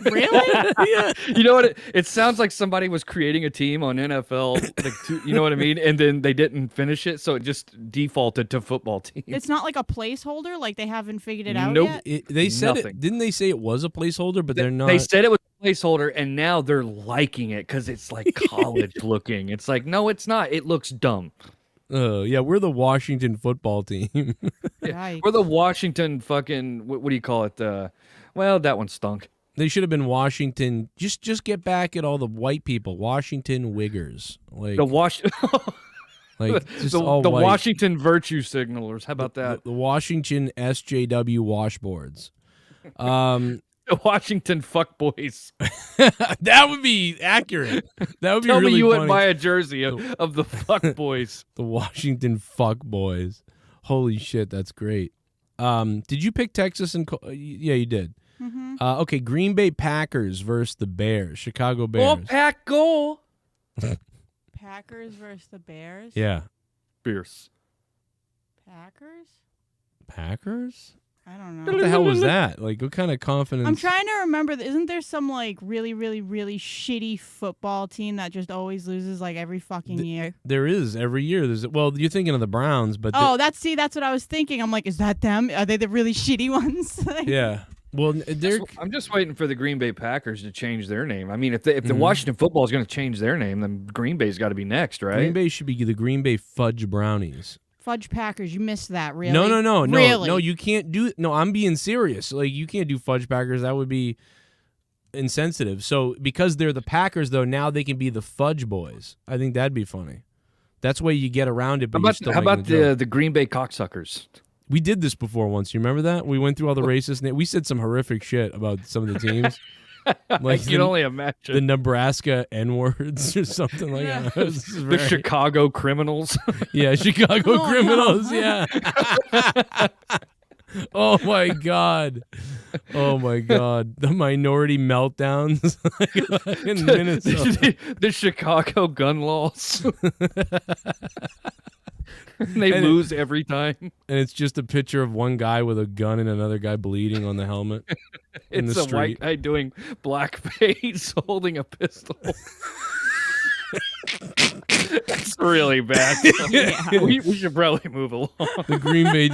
Really? Yeah. You know what? It sounds like somebody was creating a team on NFL, you know what I mean? And then they didn't finish it, so it just defaulted to football team. It's not like a placeholder? Like they haven't figured it out yet? They said it. Didn't they say it was a placeholder, but they're not? They said it was a placeholder, and now they're liking it because it's like college looking. It's like, no, it's not. It looks dumb. Yeah, we're the Washington football team. Right. We're the Washington fucking, what do you call it? Well, that one stunk. They should have been Washington. Just get back at all the white people. Washington Wiggers. Like the the Washington virtue signalers. How about that? The Washington SJW washboards. The Washington fuckboys. That would be accurate. That would be Tell really me you funny. would buy a jersey of the fuckboys. The Washington fuckboys. Holy shit, that's great. Did you pick Texas and? Yeah, you did. Mm-hmm. Okay, Green Bay Packers versus the Bears. Chicago Bears. Oh, Pack goal. Packers versus the Bears. Yeah. Fierce. Packers? I don't What know. the hell was that? Like, what kind of confidence? I'm trying to remember. Isn't there some like really, really, really shitty football team that just always loses like every fucking year? There is every year. Well, you're thinking of the Browns, but That's what I was thinking. I'm like, is that them? Are they the really shitty ones? yeah. Well, I'm just waiting for the Green Bay Packers to change their name. I mean, if the Washington Football is going to change their name, then Green Bay's got to be next, right? Green Bay should be the Green Bay Fudge Brownies. Fudge Packers, you missed that, really? No. Really? No, you can't do. No, I'm being serious. Like, you can't do Fudge Packers. That would be insensitive. So because they're the Packers, though, now they can be the Fudge Boys. I think that'd be funny. That's why you get around it. But how about the Green Bay Cocksuckers? We did this before once. You remember that? We went through all the racist names. We said some horrific shit about some of the teams. Like, I can only imagine. The Nebraska N-words or something like that. The Chicago Criminals. Yeah, Chicago Criminals, yeah. Oh, my God. The minority meltdowns in Minnesota. The Chicago gun laws. They lose every time. And it's just a picture of one guy with a gun and another guy bleeding on the helmet. It's a white guy doing blackface holding a pistol. That's really bad. Yeah. We should probably move along. The Green Bay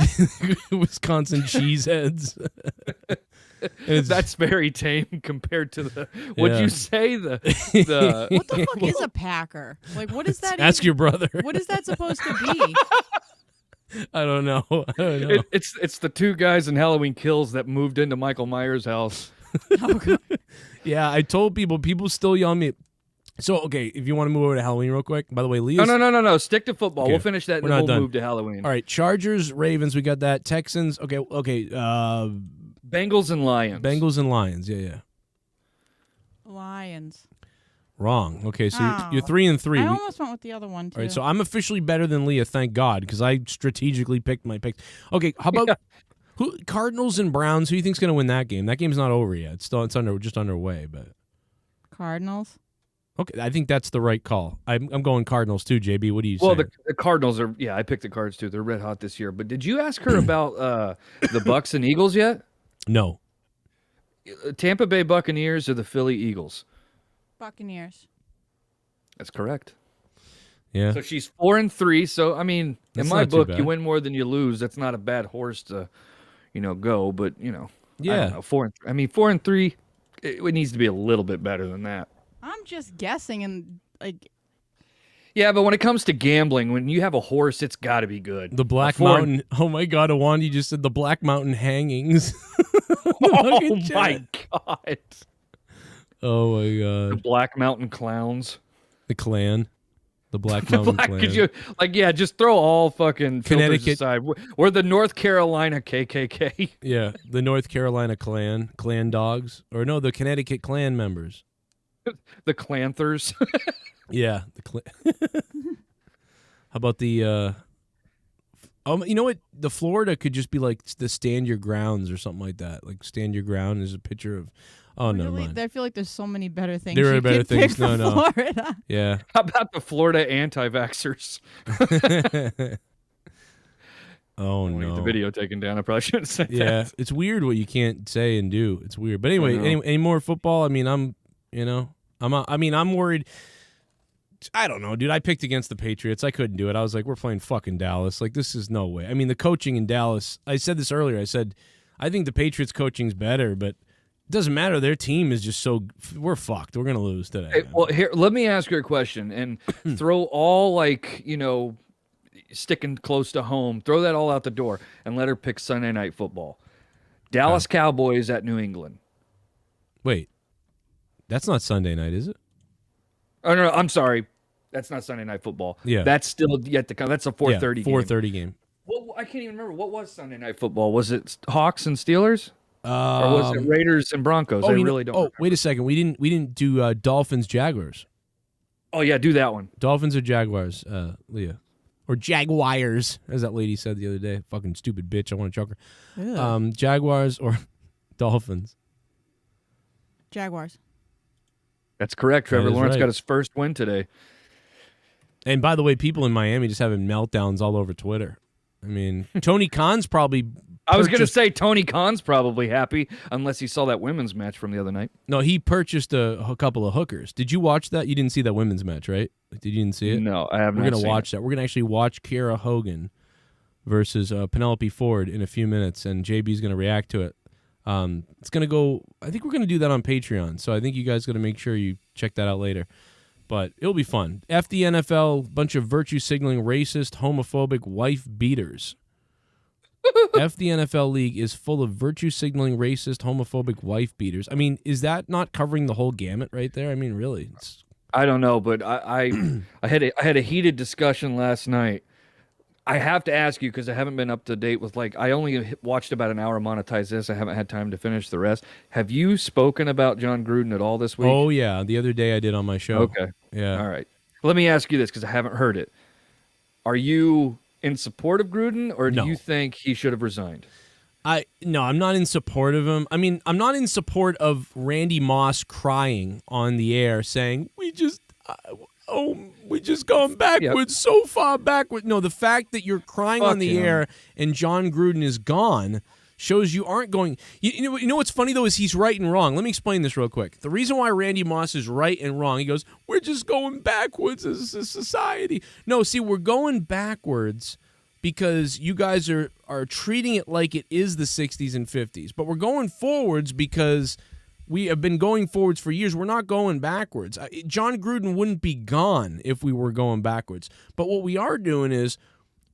Wisconsin cheeseheads. That's very tame compared to the. Would you say the? What the fuck is a Packer? Like, what is that? Ask your brother. What is that supposed to be? I don't know. It's the two guys in Halloween Kills that moved into Michael Myers' house. Oh, God. Yeah, I told people still yell at me. So, okay, if you want to move over to Halloween real quick. By the way, Leah's... No. Stick to football. Okay. We'll finish that and then we'll move to Halloween. All right, Chargers, Ravens, we got that. Texans, okay. Bengals and Lions. Yeah. Lions. Wrong. Okay, so you're 3-3. I almost went with the other one, too. All right, so I'm officially better than Leah, thank God, because I strategically picked my picks. Okay, how about Cardinals and Browns? Who do you think's going to win that game? That game's not over yet. It's just underway, but... Cardinals. Okay, I think that's the right call. I'm going Cardinals too, JB. What do you say? Well, the Cardinals are, I picked the Cards too. They're red hot this year. But did you ask her about the Bucks and Eagles yet? No. Tampa Bay Buccaneers or the Philly Eagles? Buccaneers. That's correct. Yeah. So she's 4-3. So, I mean, That's in my not too book, bad. you win more than you lose. That's not a bad horse to, go. But, Yeah. I don't know, 4-3, it needs to be a little bit better than that. I'm just guessing, and Yeah, but when it comes to gambling, when you have a horse, it's got to be good. The Black Mountain. Oh my God, Awandi just said the Black Mountain hangings. Oh my God. Oh my God. The Black Mountain Clowns. The Clan. The Black Mountain Clan. Could you, just throw all fucking Connecticut aside. We're the North Carolina KKK. Yeah, the North Carolina Clan dogs, or no, the Connecticut Clan members. The Clanthers. Yeah, How about the? You know what? The Florida could just be like the Stand Your Grounds or something like that. Like Stand Your Ground is a picture of. Oh, never mind. I feel like there's so many better things. There are you better could things. pick for No. Florida. Yeah. How about the Florida anti-vaxxers? Oh Get no. the video taken down. I probably shouldn't say that. Yeah, it's weird what you can't say and do. It's weird. But anyway, any more football? I mean, I'm worried. I don't know, dude. I picked against the Patriots. I couldn't do it. I was like, we're playing fucking Dallas. Like, this is no way. I mean, the coaching in Dallas, I said this earlier. I said, I think the Patriots coaching's better, but it doesn't matter. Their team is just so, we're fucked. We're going to lose today. Hey, well, here, let me ask you a question and throw all, sticking close to home, throw that all out the door and let her pick Sunday Night Football. Dallas Cowboys at New England. Wait, that's not Sunday night, is it? Oh, no, I'm sorry. That's not Sunday Night Football. Yeah. That's still yet to come. That's a 4:30 game. 4:30 game. Well, I can't even remember. What was Sunday Night Football? Was it Hawks and Steelers? Or was it Raiders and Broncos? I really don't remember. Wait a second. We didn't do Dolphins Jaguars. Oh, yeah, do that one. Dolphins or Jaguars, Leah? Or Jaguars, as that lady said the other day. Fucking stupid bitch. I want to choke her. Ew. Jaguars or Dolphins? Jaguars. That's correct. Trevor That is Lawrence right. got his first win today. And by the way, people in Miami just having meltdowns all over Twitter. I mean, Tony Khan's probably. I was going to purchased- say Tony Khan's probably happy, unless he saw that women's match from the other night. No, he purchased a couple of hookers. Did you watch that? You didn't see that women's match, right? Did you didn't see it? No, I have We're not gonna seen watch it. that. We're gonna actually watch Kiera Hogan versus Penelope Ford in a few minutes, and JB's gonna react to it. It's gonna go. I think we're gonna do that on Patreon. So I think you guys gotta make sure you check that out later. But it'll be fun. F the NFL, bunch of virtue signaling, racist, homophobic wife beaters. F the NFL league is full of virtue signaling, racist, homophobic wife beaters. I mean, is that not covering the whole gamut right there? I mean, really? I don't know, but I had a heated discussion last night. I have to ask you because I haven't been up to date with I only watched about an hour monetize this. I haven't had time to finish the rest. Have you spoken about John Gruden at all this week? Oh yeah, the other day I did on my show. Okay. Yeah. All right. Let me ask you this because I haven't heard it. Are you in support of Gruden, or do No. you think he should have resigned? No, I'm not in support of him. I mean, I'm not in support of Randy Moss crying on the air saying we just gone backwards, so far backward. No, the fact that you're crying on the air and John Gruden is gone shows you aren't going. You know what's funny though is he's right and wrong. Let me explain this real quick. The reason why Randy Moss is right and wrong, he goes, we're just going backwards as a society. No, see, we're going backwards because you guys are treating it like it is the 60s and 50s. But we're going forwards because we have been going forwards for years. We're not going backwards. John Gruden wouldn't be gone if we were going backwards. But what we are doing is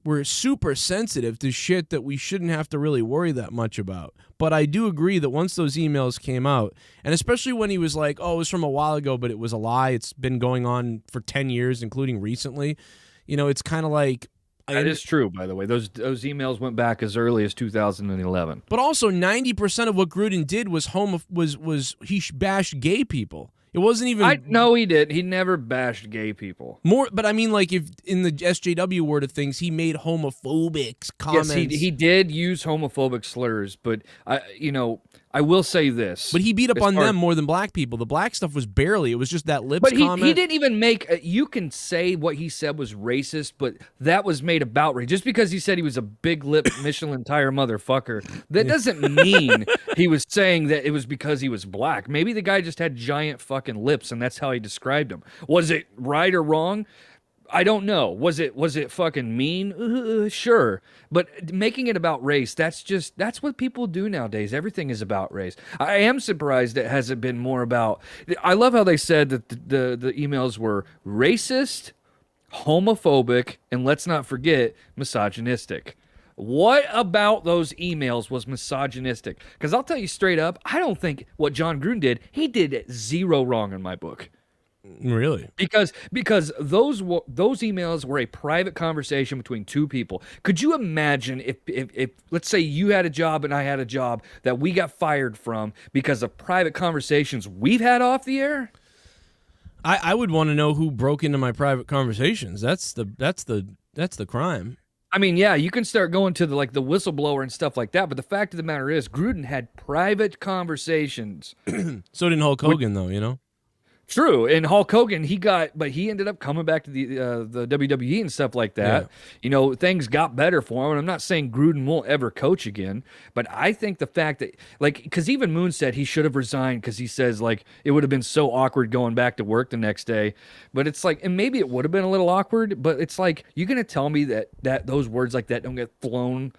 we're super sensitive to shit that we shouldn't have to really worry that much about. But I do agree that once those emails came out, and especially when he was like, oh, it was from a while ago, but it was a lie. It's been going on for 10 years, including recently. It's kind of like, That is true, by the way. Those emails went back as early as 2011. But also, 90% of what Gruden did was he bashed gay people. It wasn't even. No, he did. He never bashed gay people. More, but I mean, like if in the SJW word of things, he made homophobic comments. Yes, he did use homophobic slurs, but I will say this. But he beat up on them more than black people. The black stuff was barely. It was just that lips comment. But he didn't even make. You can say what he said was racist, but that was made about race. Just because he said he was a big lip Michelin tire motherfucker, that doesn't mean he was saying that it was because he was black. Maybe the guy just had giant fucking lips, and that's how he described him. Was it right or wrong? I don't know. Was it fucking mean? Sure. But making it about race, that's what people do nowadays. Everything is about race. I am surprised it hasn't been more about. I love how they said that the emails were racist, homophobic, and let's not forget, misogynistic. What about those emails was misogynistic? Because I'll tell you straight up, I don't think what John Gruden did, he did zero wrong in my book. Really? Because those emails were a private conversation between two people. Could you imagine if let's say you had a job and I had a job that we got fired from because of private conversations we've had off the air? I would want to know who broke into my private conversations. That's the crime. I mean, yeah, you can start going to the whistleblower and stuff like that, but the fact of the matter is Gruden had private conversations. So didn't Hulk Hogan, though, True, and Hulk Hogan, he ended up coming back to the WWE and stuff like that. Yeah. Things got better for him, and I'm not saying Gruden won't ever coach again, but I think the fact that, because even Moon said he should have resigned because he says, it would have been so awkward going back to work the next day, but it's and maybe it would have been a little awkward, but it's you're going to tell me that those words like that don't get flown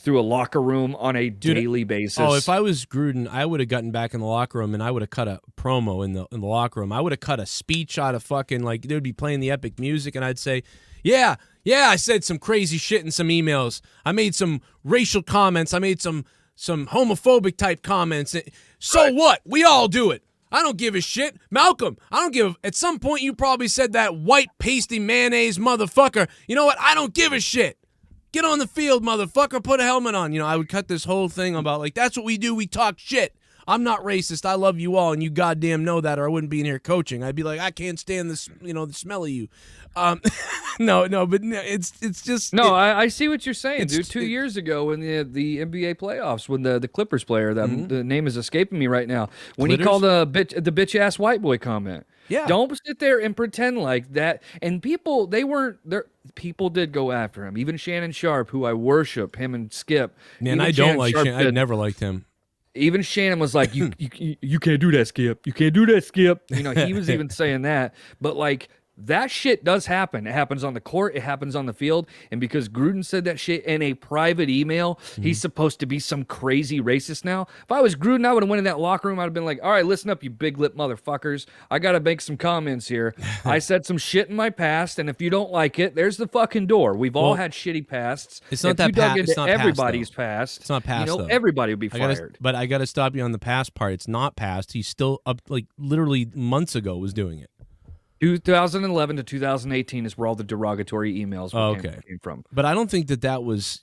through a locker room on a daily basis. Oh, if I was Gruden, I would have gotten back in the locker room and I would have cut a promo in the locker room. I would have cut a speech out of fucking they would be playing the epic music and I'd say, yeah, I said some crazy shit in some emails. I made some racial comments. I made some homophobic type comments. So right. What? We all do it. I don't give a shit. Malcolm, at some point you probably said that white pasty mayonnaise motherfucker. You know what? I don't give a shit. Get on the field, motherfucker. Put a helmet on. I would cut this whole thing about, that's what we do. We talk shit. I'm not racist. I love you all, and you goddamn know that, or I wouldn't be in here coaching. I'd be like, I can't stand this, the smell of you. It's just no. I see what you're saying, dude. 2 years ago, when the NBA playoffs, when the Clippers player, the name is escaping me right now, when he called the bitch ass white boy comment. Yeah. Don't sit there and pretend like that. And people, they weren't there. People did go after him. Even Shannon Sharp, who I worship, him and Skip. Man, I don't like Shannon. I never liked him. Even Shannon was like, you can't do that, Skip. You can't do that, Skip. He was even saying that. But like, that shit does happen. It happens on the court. It happens on the field. And because Gruden said that shit in a private email, he's supposed to be some crazy racist now. If I was Gruden, I would have went in that locker room. I'd have been like, all right, listen up, you big lip motherfuckers. I got to make some comments here. I said some shit in my past, and if you don't like it, there's the fucking door. We've all had shitty pasts. It's not if that you dug past. into It's not everybody's past. past. It's not past, though. Everybody would be fired. But I got to stop you on the past part. It's not past. He's still up, like literally months ago was doing it. 2011 to 2018 is where all the derogatory emails came from. But I don't think that was,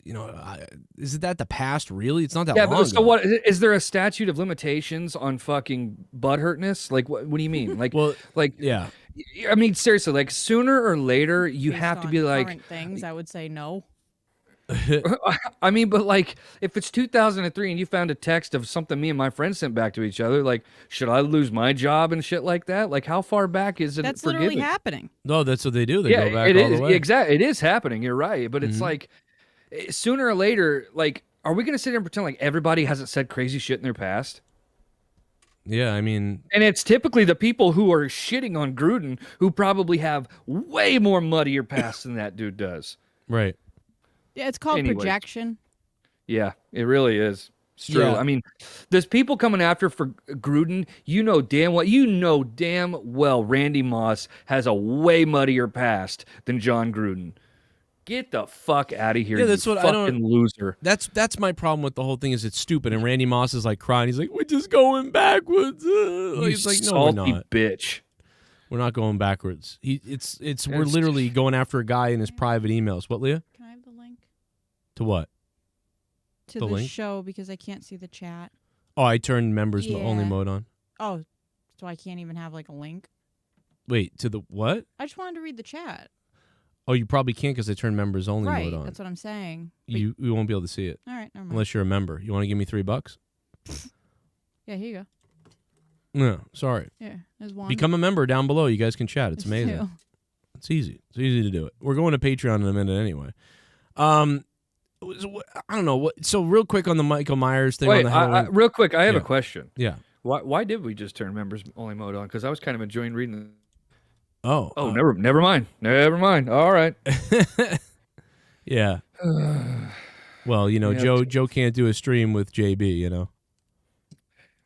is that the past, really? It's not that long ago. So what, what, is there a statute of limitations on fucking butthurtness? Like, what do you mean? Like, yeah. I mean, seriously, like, sooner or later, you Based have to on be like... current things, I would say no. I mean, but like, if it's 2003 and you found a text of something me and my friend sent back to each other, like, should I lose my job and shit like that? Like, how far back is it? That's literally happening. No, that's what they do. They go back it all is, the way. Exactly, it is happening. You're right, but it's like, sooner or later, like, are we gonna sit there and pretend like everybody hasn't said crazy shit in their past? Yeah, I mean... And it's typically the people who are shitting on Gruden who probably have way more muddier past than that dude does. Right. Yeah, it's called projection. Yeah, it really is. It's true. Yeah. I mean, there's people coming after for Gruden. You know damn well Randy Moss has a way muddier past than John Gruden. Get the fuck out of here, yeah, that's you what fucking I don't, loser. That's my problem with the whole thing is it's stupid. And Randy Moss is like crying. He's like, we're just going backwards. He's like, no, we're not. Bitch. We're not going backwards. We're It's literally going after a guy in his private emails. What, Leah? Can I have the link? To what? To The the link? show because I can't see the chat. Oh, I turned members only mode on. Oh, so I can't even have like a link? Wait, to the what? I just wanted to read the chat. Oh, you probably can't because I turned members only Right, mode on. that's what I'm saying. But- You won't be able to see it. All right, never mind. Unless you're a member. You want to give me $3? Yeah, here you go. No, sorry. Yeah, there's one. Become a member down below. You guys can chat. It's There's amazing. two. It's easy. It's easy to do it. We're going to Patreon in a minute anyway. I don't know. So real quick on the Michael Myers thing. Wait, on the Halloween. real quick, I have a question. Yeah. Why did we just turn members only mode on? Because I was kind of enjoying reading. Oh. Never mind. Never mind. All right. Yeah. Well, Joe can't do a stream with JB.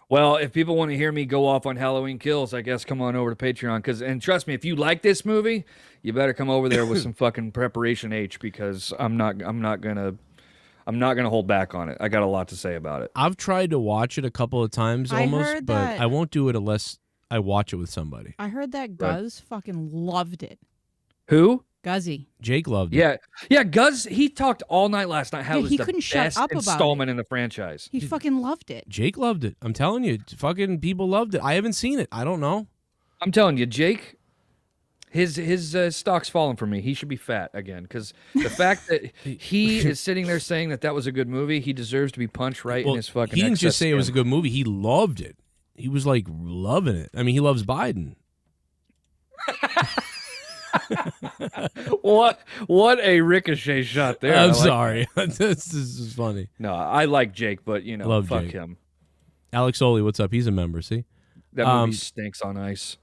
Well, if people want to hear me go off on Halloween Kills, I guess come on over to Patreon. And trust me, if you like this movie, you better come over there with some fucking preparation H because I'm not gonna hold back on it. I got a lot to say about it. I've tried to watch it a couple of times almost, but I won't do it unless I watch it with somebody. I heard that Guz fucking loved it. Who? Guzzy. Jake loved it. Yeah. Guz, he talked all night last night how it was he the couldn't shut best up about installment in the franchise. He fucking loved it. Jake loved it. I'm telling you, fucking people loved it. I haven't seen it. I don't know. I'm telling you, Jake, his stock's fallen for me. He should be fat again because the fact that he is sitting there saying that was a good movie, he deserves to be punched right in his fucking. He didn't just say skin. it was a good movie. He loved it. He was like loving it. I mean, he loves Biden. What a ricochet shot there. I'm sorry. This is funny. No, I like Jake, but Love fuck Jake. him. Alex Oli, what's up? He's a member. See, That movie stinks on ice.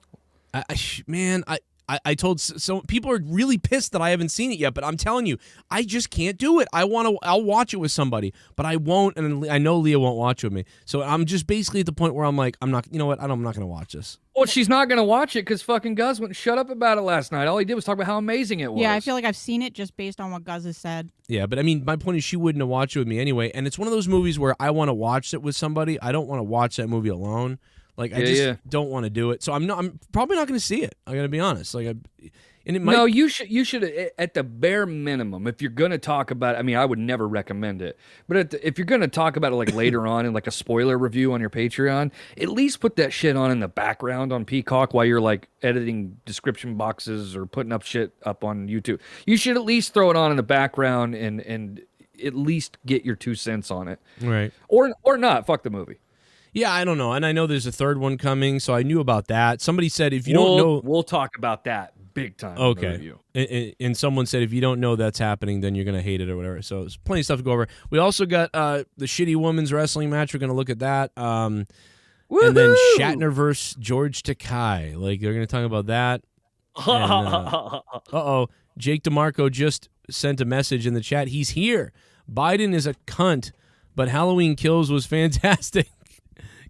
I told so people are really pissed that I haven't seen it yet, but I'm telling you, I just can't do it. I'll watch it with somebody, but I won't, and I know Leah won't watch with me. So I'm just basically at the point where I'm like, I'm not. You know what? I'm not going to watch this. Well, she's not going to watch it because fucking Guz wouldn't shut up about it last night. All he did was talk about how amazing it was. Yeah, I feel like I've seen it just based on what Guz has said. Yeah, but I mean, my point is she wouldn't have watched it with me anyway, and it's one of those movies where I want to watch it with somebody. I don't want to watch that movie alone. Like I just don't want to do it. So I'm probably not going to see it. I got to be honest. Like And it might. No, you should at the bare minimum, if you're gonna talk about it, I mean, I would never recommend it, but if you're gonna talk about it like later on in like a spoiler review on your Patreon, at least put that shit on in the background on Peacock while you're like editing description boxes or putting up shit up on YouTube. You should at least throw it on in the background and at least get your 2 cents on it, Right. or not. Fuck the movie. Yeah, I don't know, and I know there's a third one coming, so I knew about that. Somebody said if you don't know, we'll talk about that big time. okay. And someone said if you don't know that's happening, then you're gonna hate it or whatever. So there's plenty of stuff to go over. We also got the shitty women's wrestling match. We're gonna look at that. And then Shatner versus George Takei. Like they're gonna talk about that. And, Jake DeMarco just sent a message in the chat. He's here. Biden is a cunt, but Halloween Kills was fantastic.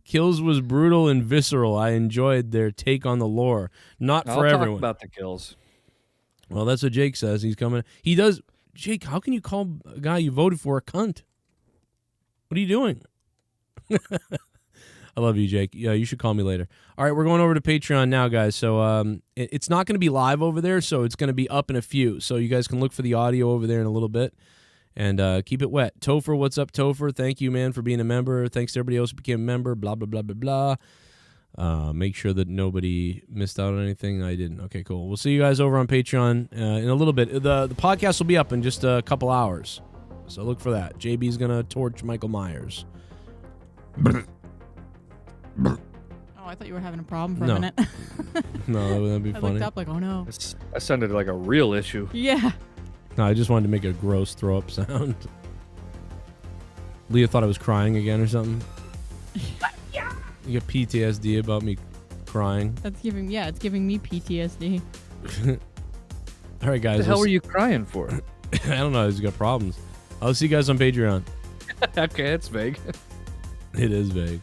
Kills was brutal and visceral. I enjoyed their take on the lore. Not for everyone. Talk about the kills. Well, that's what Jake says. He's coming. He does. Jake, how can you call a guy you voted for a cunt? What are you doing? I love you, Jake. Yeah, you should call me later. All right, we're going over to Patreon now, guys. So it's not going to be live over there, so it's going to be up in a few. So you guys can look for the audio over there in a little bit. And keep it wet. Topher, what's up, Topher? Thank you, man, for being a member. Thanks to everybody else who became a member. Blah, blah, blah, blah, blah. Make sure that nobody missed out on anything. I didn't. Okay, cool. We'll see you guys over on Patreon in a little bit. The podcast will be up in just a couple hours. So look for that. JB's going to torch Michael Myers. Oh, I thought you were having a problem for a minute. No, that'd be funny. I looked up like, oh, no. That sounded like a real issue. Yeah. No, I just wanted to make a gross throw-up sound. Leah thought I was crying again or something. You get PTSD about me crying. It's giving me PTSD. All right, guys. What the hell were you crying for? I don't know. He's got problems. I'll see you guys on Patreon. Okay, that's vague. It is vague.